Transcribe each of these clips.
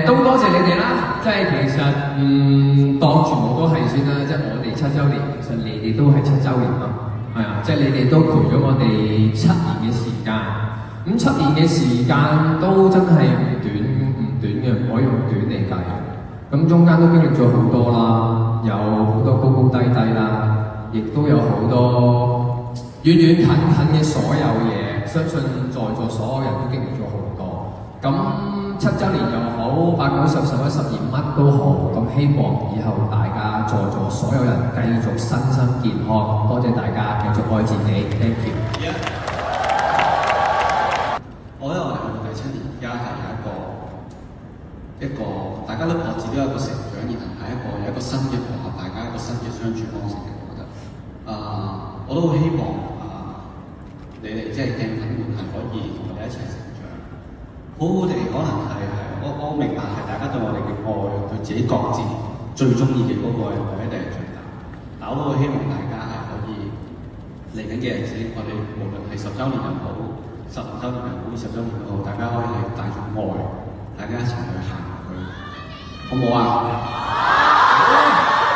都多謝你哋啦，即係其實當全部都係先啦，即係我哋7週年，其實你哋都係7週年咯，係啊，即係你哋都陪咗我哋7年嘅時間，咁7年嘅時間都真係唔短嘅，唔可以用短嚟計，咁中間都經歷咗好多啦，有好多高高低低啦，亦都有好多遠遠近近嘅所有嘢，相信在座所有人都經歷咗好多，咁7週年又好，8、9、10、11、12乜都好，咁希望以後大家在座所有人繼續身心健康，多謝大家繼續愛自己 ，thank you。我覺得我哋去到第7年，而家係一個大家都各自都有一個成長，然後係有一個新嘅磨合，大家一個新嘅相處方式嘅，我覺得。我都好希望你哋即係鏡粉們係可以同我哋一齊成長，好好地可能係我明白係大家對我哋嘅愛，對自己各自最中意嘅嗰個愛一定係最大。但我都好希望大家係可以嚟緊嘅日子，我哋無論係10週年又好，15週年又好，20週年又好，大家可以係帶住愛，大家一齊去行去，好唔好啊？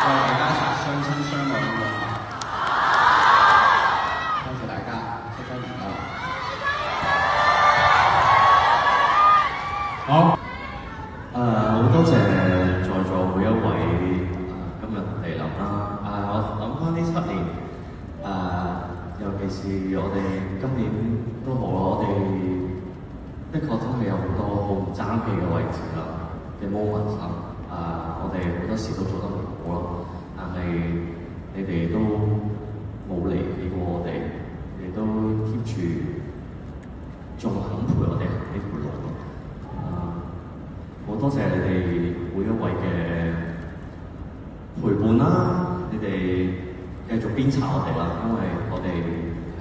為大家一齊相親相愛咁樣。多謝大家，7週年快樂！好。好多謝在座每一位今日嚟臨啦。我諗翻呢7年，尤其是我哋今年都好啦，我哋的確真係有好多好唔爭氣嘅位置啦嘅 moment 啦。我哋好多時都做得唔好啦，但係你哋都冇離棄過我哋，你哋都 keep 住仲肯陪我哋行呢條路。好多謝你哋每一位嘅陪伴啦，你哋繼續鞭策我哋啦，因為我哋係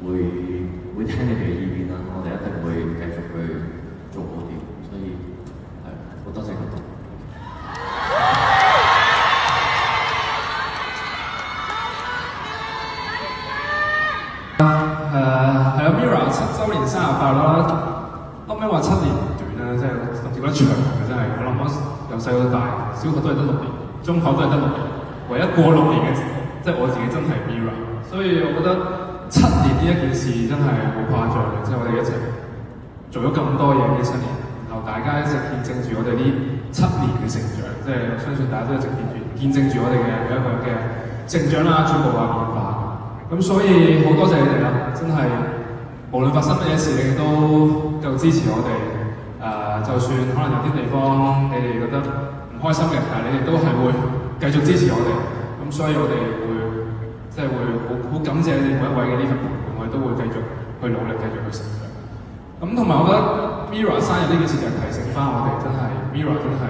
會聽你哋嘅意見啦，我哋一定會繼續去做好啲，所以係好多謝咁多。係啊 ，Mirror 7週年生日快樂啦！啱啱話7年唔短啦，即係甚至覺得長嘅真係。我諗我由細到大，小學都係得6年，中學都係得6年，唯一過6年嘅，即係我自己真係 Mirror。所以我覺得7年呢一件事真係好誇張嘅，即係我哋一齊做咗咁多嘢呢7年，然後大家一直見證住我哋呢7年嘅成長，即係相信大家都一直見證住我哋嘅每一個人嘅成長啦、進步啊、變化。咁所以好多謝你哋啦，真係無論發生乜嘢事，你哋都繼續支持我哋。就算可能有啲地方你哋覺得唔開心嘅，但係你哋都係會繼續支持我哋。咁所以我哋會即係會好感謝你哋每一位嘅呢份陪伴，我哋都會繼續去努力，繼續去成長。咁同埋我覺得 Mirror 生日呢件事就提醒翻我哋，真係 Mirror 真係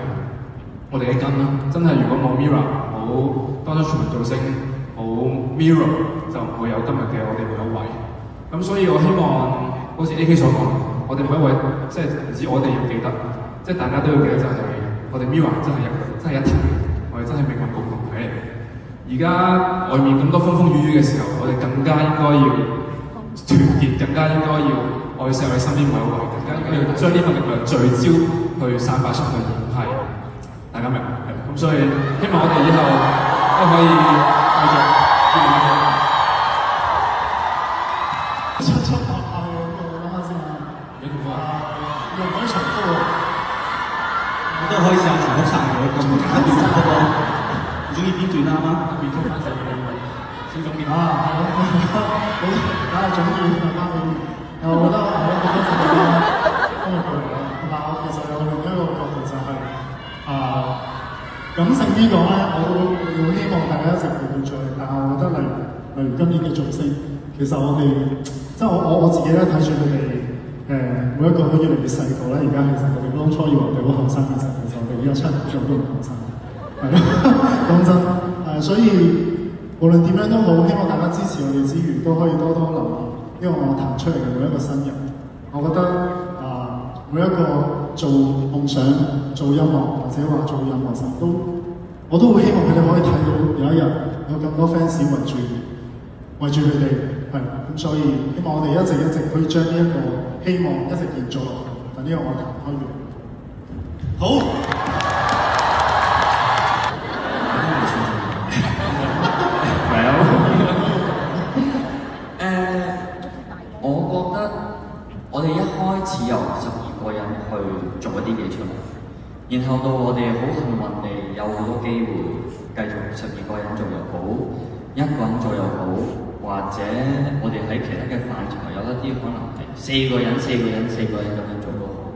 我哋嘅根啦。真係如果冇 Mirror，冇當初全民造星，冇 Mirror 就唔會有今日嘅我哋每一位。咁所以我希望好似 AK 所講，我哋每一位即係唔止我哋要記得，即係大家都要記得就係我哋 Mirror 真係一體，我哋真係命運共同體嚟。而家外面咁多風風雨雨嘅時候，我哋更加應該要團結，更加應該要愛錫我哋身邊每一位，更加應該要將呢份力量聚焦去散發出去，係大家明唔明？咁所以希望我哋以後都可以繼續。都可以試下重複晒佢咁簡短不過，你中意邊段啊嘛？邊段翻上去？先總結啊，係咯，好，梗係總結大家好。我覺得係咯，多謝大家今日過嚟啦。嗱，我其實有另一個角度就係感性啲講咧，我會希望大家一直陪伴住。但係我覺得例如今年嘅造星，其實我哋即係我自己咧睇住佢哋。每一個都越嚟越細個咧，而家其實我哋當初以為我哋好後生嘅時候，其實我哋而家7年之後都唔後生，係咯，講真，所以無論點樣都好，希望大家支持我哋之餘，都可以多多留意因為我彈出嚟嘅每一個新人，我覺得每一個做夢想、做音樂或者話做音樂生我都會希望佢哋可以睇到有一日有咁多 fans 圍住佢哋，係咁，所以希望我哋一直可以將呢一個希望一直延續落去，但呢個樂壇開源。好。我覺得我哋一開始由12個人去做一啲嘢出嚟，然後到我哋好幸運地有好多機會繼續12個人做又好，一個人做又好，或者我哋喺其他嘅範疇有一啲可能係4個人咁樣做都好，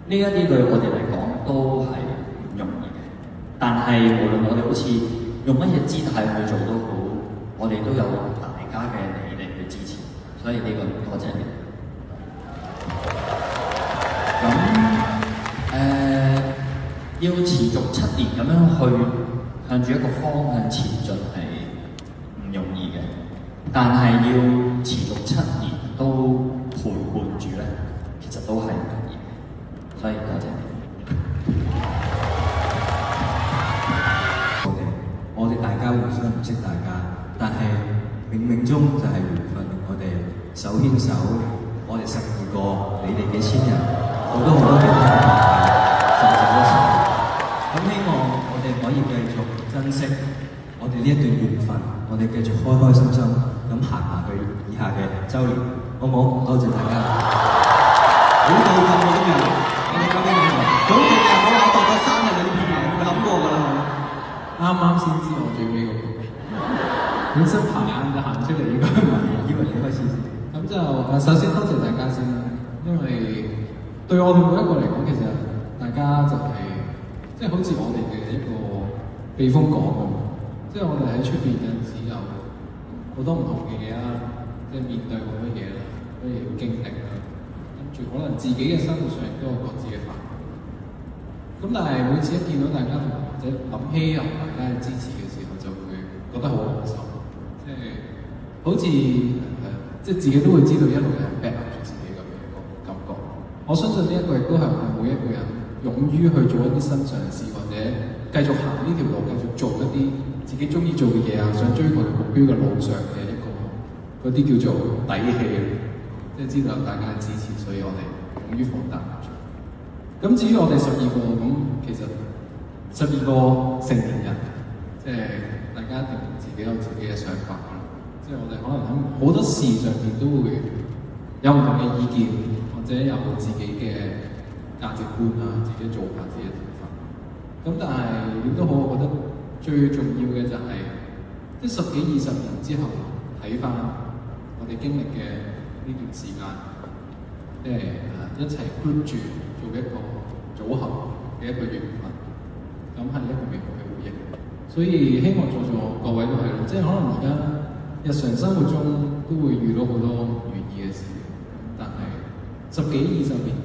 呢一啲對我哋嚟講都係唔容易嘅。但係無論我哋好似用乜嘢姿態去做都好，我哋都有大家嘅理力去支持，所以呢個多謝你。咁要持續7年咁樣去向住一個方向前進係唔容易嘅，但係要持續7年都陪伴住咧，其實都係唔容易嘅，所以多謝你。我哋大家互相唔識大家，但係冥冥中就係緣分，我哋手牽手，我哋12個，你哋幾千人，好多其他嘅朋友，就成咗10年。咁希望我哋可以繼續珍惜我哋呢一段緣分，我哋繼續開開心心咁行下去以下嘅週年，好唔好？多謝大家。好興奮喎今日，我哋今日早幾日我度咗3日影片，有冇諗過㗎啦？啱先知我最尾嗰個，本身排眼就行出嚟應該唔係，以為你開始先。咁就首先多謝大家先啦，因為對我哋每一個嚟講，其實大家就即係好似我哋嘅一個避風港咁，即係我哋喺出邊有陣時有好多唔同嘅嘢啦，即係面對好多嘢啦，好多嘢要經歷啦，跟住可能自己嘅生活上亦都有各自嘅煩惱。咁但係每次一見到大家同或者諗起有大家嘅支持嘅時候，就會覺得好開心，即係好似即係自己都會知道一路有人 back up 住自己咁嘅一個感覺。我相信呢一個亦都係我哋每一個人勇於去做一啲新嘗試，或者繼續行呢條路，繼續做一啲自己中意做嘅嘢啊，想追求嘅目標嘅路上嘅一個嗰啲叫做底氣，即係知道大家嘅支持，所以我哋勇於放膽去做。咁至於我哋12個咁，其實12個成年人，即係大家一定自己有自己嘅想法啦。即係我哋可能喺好多事上面都會有唔同嘅意見，或者有自己嘅價值觀啊，自己做法、自己嘅睇法。咁但係點都好，我覺得最重要嘅就係即係10幾20年之後睇翻我哋經歷嘅呢段時間，即係一齊 group 住做一個組合嘅一個緣分，咁係一個美好嘅回憶。所以希望在座各位都係咯，即係可能而家日常生活中都會遇到好多唔如意嘅事，但係10幾20年